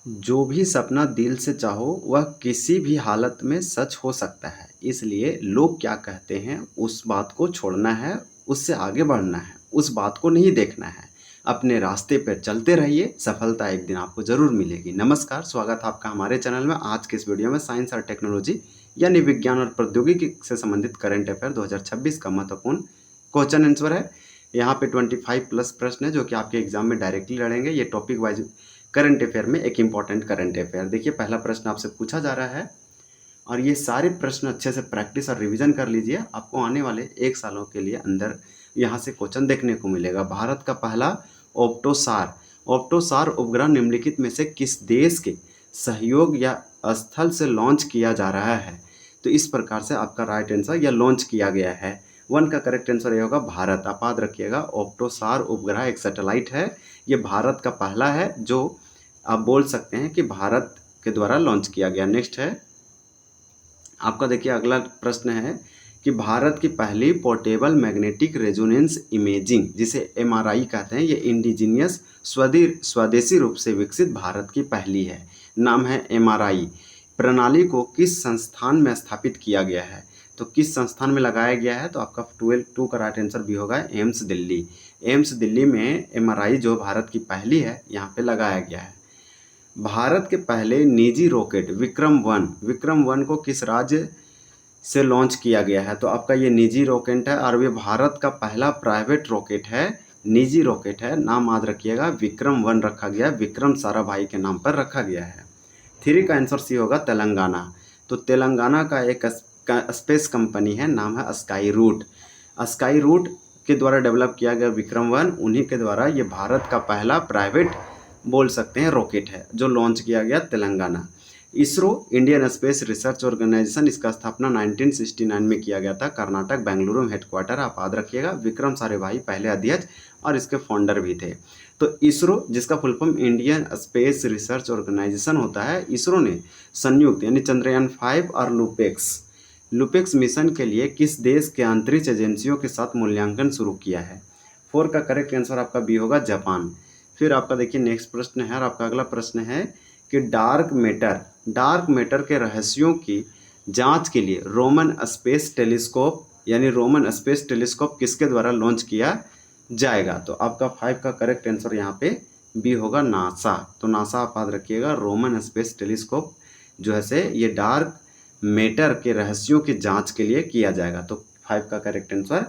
जो भी सपना दिल से चाहो वह किसी भी हालत में सच हो सकता है। इसलिए लोग क्या कहते हैं उस बात को छोड़ना है, उससे आगे बढ़ना है, उस बात को नहीं देखना है। अपने रास्ते पर चलते रहिए, सफलता एक दिन आपको ज़रूर मिलेगी। नमस्कार, स्वागत है आपका हमारे चैनल में। आज के इस वीडियो में साइंस और टेक्नोलॉजी यानी विज्ञान और प्रौद्योगिकी से संबंधित करंट अफेयर 2026 का महत्वपूर्ण क्वेश्चन आंसर है। यहाँ पे 25 प्लस प्रश्न है जो कि आपके एग्जाम में डायरेक्टली लड़ेंगे। ये टॉपिक वाइज करंट अफेयर में एक इंपॉर्टेंट करंट अफेयर। देखिए, पहला प्रश्न आपसे पूछा जा रहा है और ये सारे प्रश्न अच्छे से प्रैक्टिस और रिवीजन कर लीजिए। आपको आने वाले 1 सालों के लिए अंदर यहाँ से क्वेश्चन देखने को मिलेगा। भारत का पहला ऑप्टोसार उपग्रह निम्नलिखित में से किस देश के सहयोग या स्थल से लॉन्च किया जा रहा है? तो इस प्रकार से आपका राइट आंसर यह लॉन्च किया गया है। 1 का करेक्ट आंसर ये होगा भारत। आप याद रखिएगा, ऑप्टोसार उपग्रह एक सैटेलाइट है। ये भारत का पहला है जो आप बोल सकते हैं कि भारत के द्वारा लॉन्च किया गया। नेक्स्ट है आपका, देखिए अगला प्रश्न है कि भारत की पहली पोर्टेबल मैग्नेटिक रेजोनेंस इमेजिंग, जिसे एमआरआई कहते हैं, ये इंडिजीनियस स्वदेशी रूप से विकसित भारत की पहली है। नाम है एमआरआई। प्रणाली को किस संस्थान में स्थापित किया गया है? तो किस संस्थान में लगाया गया है? तो आपका 2 का राइट आंसर भी होगा एम्स दिल्ली। एम्स दिल्ली में एमआरआई जो भारत की पहली है यहाँ पे लगाया गया है। भारत के पहले निजी रॉकेट विक्रम 1 को किस राज्य से लॉन्च किया गया है? तो आपका ये निजी रॉकेट है और ये भारत का पहला प्राइवेट रॉकेट है, निजी रॉकेट है। नाम याद रखिएगा, विक्रम 1 रखा गया, विक्रम साराभाई के नाम पर रखा गया है। 3 का आंसर सी होगा तेलंगाना। तो तेलंगाना का एक स्पेस कंपनी है, नाम है स्काई रूट। स्काई रूट के द्वारा डेवलप किया गया विक्रम 1, उन्हीं के द्वारा ये भारत का पहला प्राइवेट बोल सकते हैं रॉकेट है जो लॉन्च किया गया Telangana. ISRO Indian Space Research Organisation, इसका स्थापना 1969 में किया गया था। कर्नाटक बेंगलुरु में हेडक्वार्टर। आप याद रखिएगा, विक्रम साराभाई पहले अध्यक्ष और इसके फाउंडर भी थे। तो इसरो, जिसका full form Indian Space Research Organisation होता है, इसरो ने संयुक्त यानी चंद्रयान-5 और लुपेक्स मिशन के लिए किस देश के अंतरिक्ष एजेंसियों के साथ मूल्यांकन शुरू किया है? 4 का करेक्ट आंसर आपका बी होगा, जापान। फिर आपका देखिए नेक्स्ट प्रश्न है और आपका अगला प्रश्न है कि डार्क मैटर के रहस्यों की जांच के लिए रोमन स्पेस टेलीस्कोप किसके द्वारा लॉन्च किया जाएगा? तो आपका 5 का करेक्ट आंसर यहाँ पे बी होगा, नासा। तो नासा आप याद रखिएगा, रोमन स्पेस टेलीस्कोप जो है से ये डार्क मैटर के रहस्यों की जांच के लिए किया जाएगा। तो 5 का करेक्ट आंसर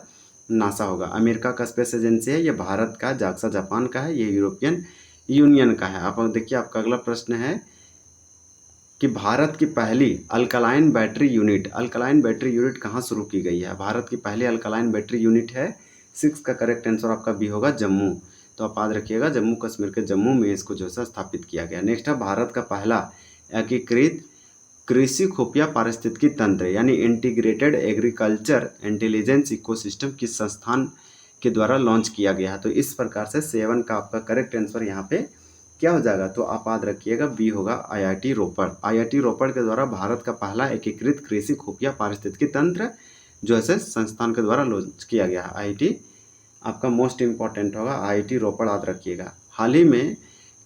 नासा होगा। अमेरिका का स्पेस एजेंसी है, ये भारत का, जाक्सा जापान का है, ये यूरोपियन यूनियन का है। आप देखिए आपका अगला प्रश्न है कि भारत की पहली अल्कलाइन बैटरी यूनिट कहाँ शुरू की गई है? भारत की पहली अल्कलाइन बैटरी यूनिट है। 6 का करेक्ट आंसर आपका बी होगा, जम्मू। तो आप याद रखिएगा, जम्मू कश्मीर के जम्मू में इसको जो है स्थापित किया गया। नेक्स्ट है भारत का पहला एकीकृत कृषि खुफिया पारिस्थितिकी तंत्र यानी इंटीग्रेटेड एग्रीकल्चर इंटेलिजेंस इकोसिस्टम किस संस्थान के द्वारा लॉन्च किया गया है? तो इस प्रकार से 7 का आपका करेक्ट आंसर यहाँ पे क्या हो जाएगा? तो आप याद रखिएगा, बी होगा, आईआईटी रोपड़। आईआईटी रोपड़ के द्वारा भारत का पहला एकीकृत कृषि खुफिया पारिस्थितिकी तंत्र जो है संस्थान के द्वारा लॉन्च किया गया है। आईआईटी आपका मोस्ट इंपॉर्टेंट होगा, आईआईटी रोपड़ याद रखिएगा। हाल ही में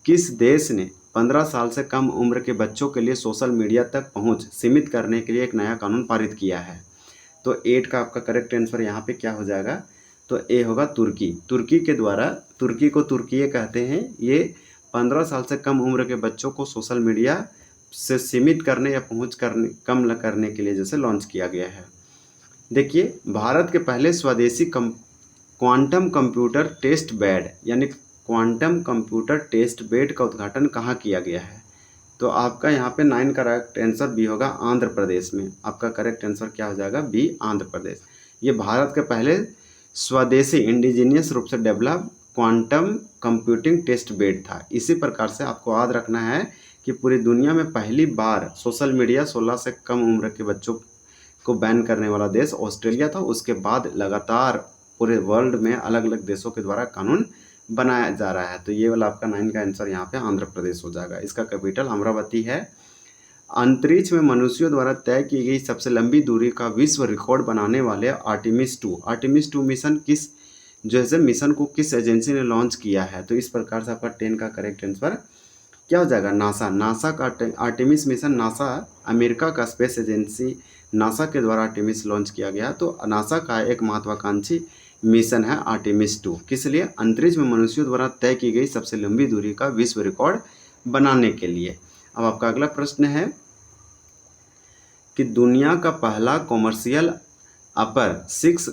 किस देश ने 15 साल से कम उम्र के बच्चों के लिए सोशल मीडिया तक पहुंच सीमित करने के लिए एक नया कानून पारित किया है? तो 8 का आपका करेक्ट आंसर यहाँ पे क्या हो जाएगा? तो ए होगा, तुर्की। तुर्की के द्वारा, तुर्की को तुर्कीय कहते हैं, ये 15 साल से कम उम्र के बच्चों को सोशल मीडिया से सीमित करने या पहुँच कम करने के लिए जैसे लॉन्च किया गया है। देखिए, भारत के पहले स्वदेशी क्वांटम कंप्यूटर टेस्ट बेड यानी क्वांटम कंप्यूटर टेस्ट बेड का उद्घाटन कहाँ किया गया है? तो आपका यहाँ पे 9 का करेक्ट आंसर बी होगा, आंध्र प्रदेश में। आपका करेक्ट आंसर क्या हो जाएगा? बी, आंध्र प्रदेश। ये भारत के पहले स्वदेशी इंडिजीनियस रूप से develop quantum computing test bed था। इसी प्रकार से आपको याद रखना है कि पूरी दुनिया में पहली बार सोशल मीडिया 16 से कम उम्र के बच्चों को बैन करने वाला देश ऑस्ट्रेलिया था। उसके बाद लगातार पूरे वर्ल्ड में अलग अलग देशों के द्वारा कानून बनाया जा रहा है। तो ये वाला आपका 9 का आंसर यहाँ पे आंध्र प्रदेश हो जाएगा। इसका कैपिटल अमरावती है। अंतरिक्ष में मनुष्यों द्वारा तय की गई सबसे लंबी दूरी का विश्व रिकॉर्ड बनाने वाले आर्टेमिस 2 मिशन किस जो है मिशन को किस एजेंसी ने लॉन्च किया है? तो इस प्रकार से आपका 10 का करेक्ट आंसर क्या हो जाएगा, नासा। नासा का आर्टेमिस मिशन, नासा अमेरिका का स्पेस एजेंसी नासा के द्वारा आर्टेमिस लॉन्च किया गया। तो नासा का एक महत्वाकांक्षी मिशन है आर्टेमिस 2, किस लिए, अंतरिक्ष में मनुष्यों द्वारा तय की गई सबसे लंबी दूरी का विश्व रिकॉर्ड बनाने के लिए। अब आपका अगला प्रश्न है कि दुनिया का पहला कॉमर्शियल अपर 6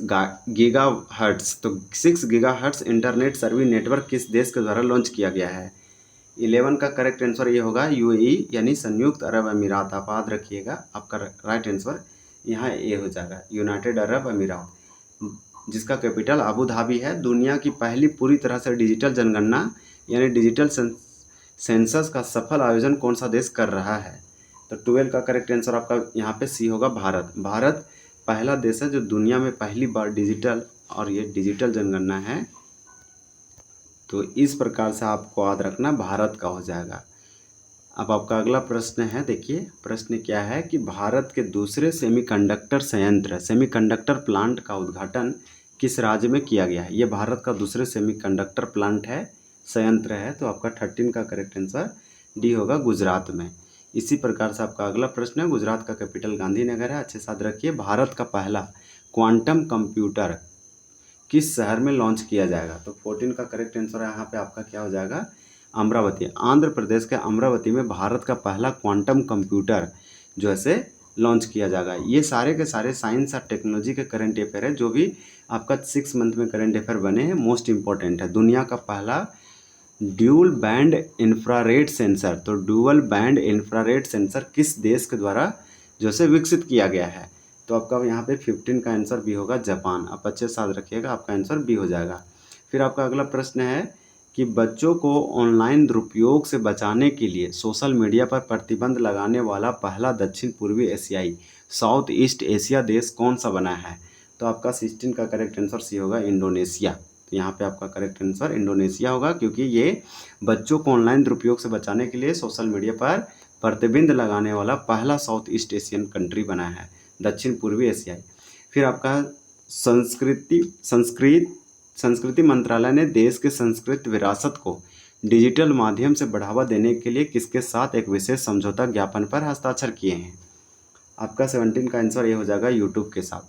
गीगाहर्ट्ज, तो 6 गीगाहर्ट्ज इंटरनेट सर्विस नेटवर्क किस देश के द्वारा लॉन्च किया गया है। 11 का करेक्ट आंसर ये होगा यूएई यानी संयुक्त अरब अमीरात। आप याद रखिएगा, आपका राइट आंसर यहाँ ए हो जाएगा, यूनाइटेड अरब अमीरात, जिसका कैपिटल अबू धाबी है। दुनिया की पहली पूरी तरह से डिजिटल जनगणना यानी डिजिटल सेंसस का सफल आयोजन कौन सा देश कर रहा है। तो 12 का करेक्ट आंसर आपका यहाँ पे सी होगा, भारत। भारत पहला देश है जो दुनिया में पहली बार डिजिटल, और ये डिजिटल जनगणना है। तो इस प्रकार से आपको याद रखना, भारत का हो जाएगा। अब आपका अगला प्रश्न है, देखिए प्रश्न क्या है कि भारत के दूसरे सेमीकंडक्टर संयंत्र, सेमीकंडक्टर प्लांट का उद्घाटन किस राज्य में किया गया है। ये भारत का दूसरे सेमीकंडक्टर प्लांट है, संयंत्र है। तो आपका 13 का करेक्ट आंसर डी होगा, गुजरात में। इसी प्रकार से आपका अगला प्रश्न है, गुजरात का कैपिटल गांधीनगर है, अच्छे साथ रखिए। भारत का पहला क्वांटम कंप्यूटर किस शहर में लॉन्च किया जाएगा। तो 14 का करेक्ट आंसर यहाँ पे आपका क्या हो जाएगा, अमरावती। आंध्र प्रदेश के अमरावती में भारत का पहला क्वांटम कंप्यूटर जो है लॉन्च किया जाएगा। ये सारे के सारे साइंस और टेक्नोलॉजी के करंट अफेयर है, जो भी आपका 6 मंथ में करंट अफेयर बने हैं, मोस्ट इंपॉर्टेंट है। दुनिया का पहला ड्यूल बैंड इंफ्रारेड सेंसर, तो ड्यूल बैंड इंफ्रारेड सेंसर किस देश के द्वारा जो है विकसित किया गया है। तो आपका यहाँ पे 15 का आंसर बी होगा, जापान। आप अच्छे साथ रखिएगा, आपका आंसर बी हो जाएगा। फिर आपका अगला प्रश्न है कि बच्चों को ऑनलाइन दुरुपयोग से बचाने के लिए सोशल मीडिया पर प्रतिबंध लगाने वाला पहला दक्षिण पूर्वी एशियाई, साउथ ईस्ट एशिया देश कौन सा बना है। तो आपका 16 का करेक्ट आंसर सी होगा, इंडोनेशिया। तो यहाँ पे आपका करेक्ट आंसर इंडोनेशिया होगा, क्योंकि ये बच्चों को ऑनलाइन दुरुपयोग से बचाने के लिए सोशल मीडिया पर प्रतिबंध लगाने वाला पहला साउथ ईस्ट एशियन कंट्री बना है, दक्षिण पूर्वी एशियाई। फिर आपका संस्कृति मंत्रालय ने देश के संस्कृत विरासत को डिजिटल माध्यम से बढ़ावा देने के लिए किसके साथ एक विशेष समझौता ज्ञापन पर हस्ताक्षर किए हैं। आपका 17 का आंसर ये हो जाएगा, यूट्यूब के साथ।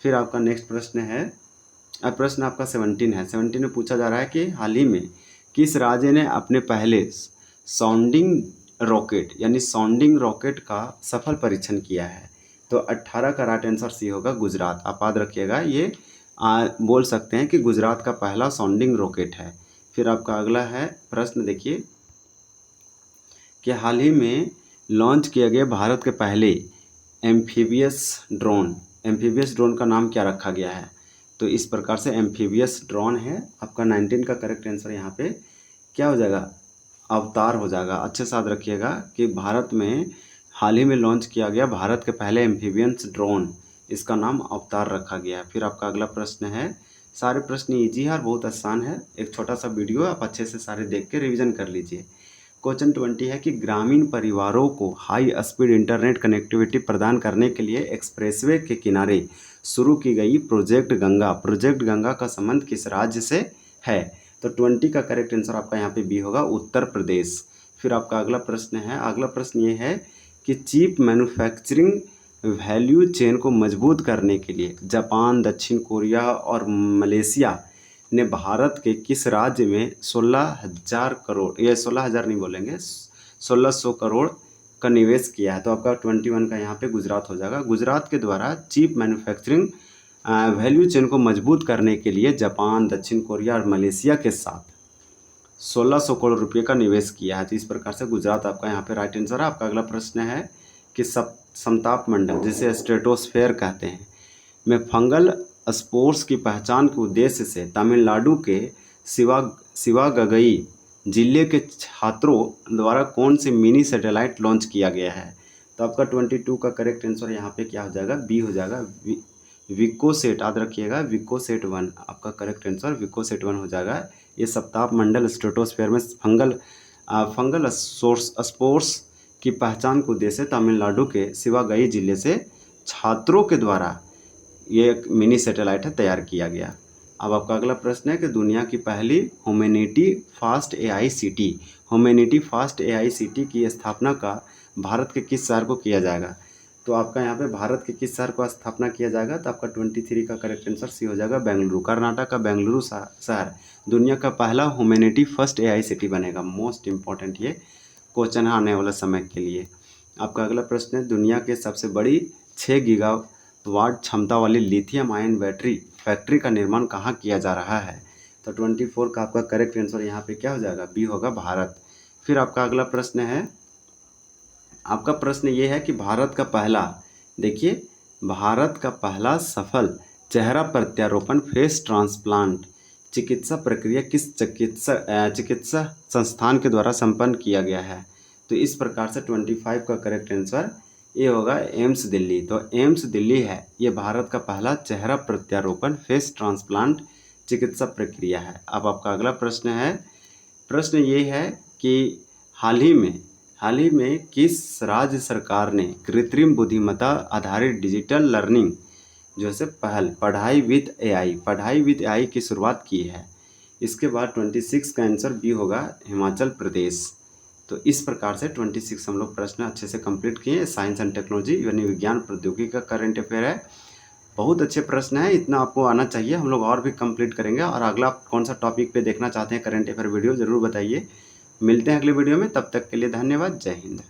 फिर आपका नेक्स्ट प्रश्न है, अब प्रश्न आपका 17 है। 17 में पूछा जा रहा है कि हाल ही में किस राज्य ने अपने पहले साउंडिंग रॉकेट का सफल परीक्षण किया है। तो 18 का राइट आंसर सी होगा, गुजरात। आप याद रखिएगा, ये बोल सकते हैं कि गुजरात का पहला साउंडिंग रॉकेट है। फिर आपका अगला है प्रश्न, देखिए कि हाल ही में लॉन्च किए गए भारत के पहले एम्फीबियस ड्रोन का नाम क्या रखा गया है। तो इस प्रकार से एम्फीबियस ड्रोन है। आपका 19 का करेक्ट आंसर यहाँ पे क्या हो जाएगा, अवतार हो जाएगा। अच्छे साथ रखिएगा कि भारत में हाल ही में लॉन्च किया गया भारत के पहले एम्फीबियंस ड्रोन, इसका नाम अवतार रखा गया है। फिर आपका अगला प्रश्न है, सारे प्रश्न इजी है और बहुत आसान है, एक छोटा सा वीडियो आप अच्छे से सारे देख के रिवीजन कर लीजिए। क्वेश्चन 20 है कि ग्रामीण परिवारों को हाई स्पीड इंटरनेट कनेक्टिविटी प्रदान करने के लिए एक्सप्रेसवे के किनारे शुरू की गई प्रोजेक्ट गंगा का संबंध किस राज्य से है। तो 20 का करेक्ट आंसर आपका यहाँ पे बी होगा, उत्तर प्रदेश। फिर आपका अगला प्रश्न है, अगला प्रश्न ये है कि चीप मैन्युफैक्चरिंग वैल्यू चेन को मजबूत करने के लिए जापान, दक्षिण कोरिया और मलेशिया ने भारत के किस राज्य में 16,000 करोड़, ये 16,000 नहीं बोलेंगे, 1600 करोड़ का निवेश किया है। तो आपका 21 का यहाँ पे गुजरात हो जाएगा। गुजरात के द्वारा चीप मैन्युफैक्चरिंग वैल्यू चेन को मजबूत करने के लिए जापान, दक्षिण कोरिया और मलेशिया के साथ 1600 करोड़ रुपये का निवेश किया है। तो इस प्रकार से गुजरात आपका यहाँ पे राइट आंसर है। आपका अगला प्रश्न है कि समताप मंडल, जिसे स्ट्रेटोस्फेयर कहते हैं, में फंगल स्पोर्स की पहचान के उद्देश्य से तमिलनाडु के शिवागगई जिले के छात्रों द्वारा कौन से मिनी सैटेलाइट लॉन्च किया गया है। तो आपका 22 का करेक्ट आंसर यहाँ पे क्या हो जाएगा, बी हो जाएगा, विकोसेट। याद रखिएगा, विकोसेट 1 आपका करेक्ट आंसर, विकोसेट 1 हो जाएगा। ये सप्ताह मंडल स्ट्रेटोस्फेयर में फंगल स्पोर्स की पहचान के उद्देश्य तमिलनाडु के शिवागई जिले से छात्रों के द्वारा ये एक मिनी सैटेलाइट है तैयार किया गया। अब आपका अगला प्रश्न है कि दुनिया की पहली ह्यूमैनिटी फास्ट एआई सिटी की स्थापना का भारत के किस शहर को किया जाएगा। तो आपका यहाँ पे भारत के किस शहर को स्थापना किया जाएगा, तो आपका 23 का करेक्ट आंसर सी हो जाएगा बेंगलुरु। कर्नाटक का बेंगलुरु शहर दुनिया का पहला ह्यूमैनिटी फर्स्ट एआई सिटी बनेगा। मोस्ट इंपॉर्टेंट ये क्वेश्चन है आने वाले समय के लिए। आपका अगला प्रश्न है दुनिया के सबसे बड़ी 6 गीगावाट क्षमता वाली लिथियम आयन बैटरी फैक्ट्री का निर्माण कहाँ किया जा रहा है। तो 24 का आपका करेक्ट आंसर यहाँ पे क्या हो जाएगा, बी होगा भारत। फिर आपका अगला प्रश्न है, आपका प्रश्न ये है कि भारत का पहला, देखिए भारत का पहला सफल चेहरा प्रत्यारोपण फेस ट्रांसप्लांट चिकित्सा प्रक्रिया किस चिकित्सा संस्थान के द्वारा संपन्न किया गया है। तो इस प्रकार से 25 का करेक्ट आंसर ये होगा एम्स दिल्ली। तो एम्स दिल्ली है ये भारत का पहला चेहरा प्रत्यारोपण फेस ट्रांसप्लांट चिकित्सा प्रक्रिया है। अब आपका अगला प्रश्न है, प्रश्न ये है कि हाल ही में किस राज्य सरकार ने कृत्रिम बुद्धिमत्ता आधारित डिजिटल लर्निंग जो है पहल पढ़ाई विद एआई की शुरुआत की है। इसके बाद 26 का आंसर बी होगा हिमाचल प्रदेश। तो इस प्रकार से 26 हम लोग प्रश्न अच्छे से कंप्लीट किए। साइंस एंड टेक्नोलॉजी यानी विज्ञान प्रौद्योगिकी का करंट अफेयर है। बहुत अच्छे प्रश्न है, इतना आपको आना चाहिए। हम लोग और भी कंप्लीट करेंगे। और अगला कौन सा टॉपिक पे देखना चाहते हैं करंट अफेयर वीडियो ज़रूर बताइए। मिलते हैं अगले वीडियो में, तब तक के लिए धन्यवाद। जय हिंद।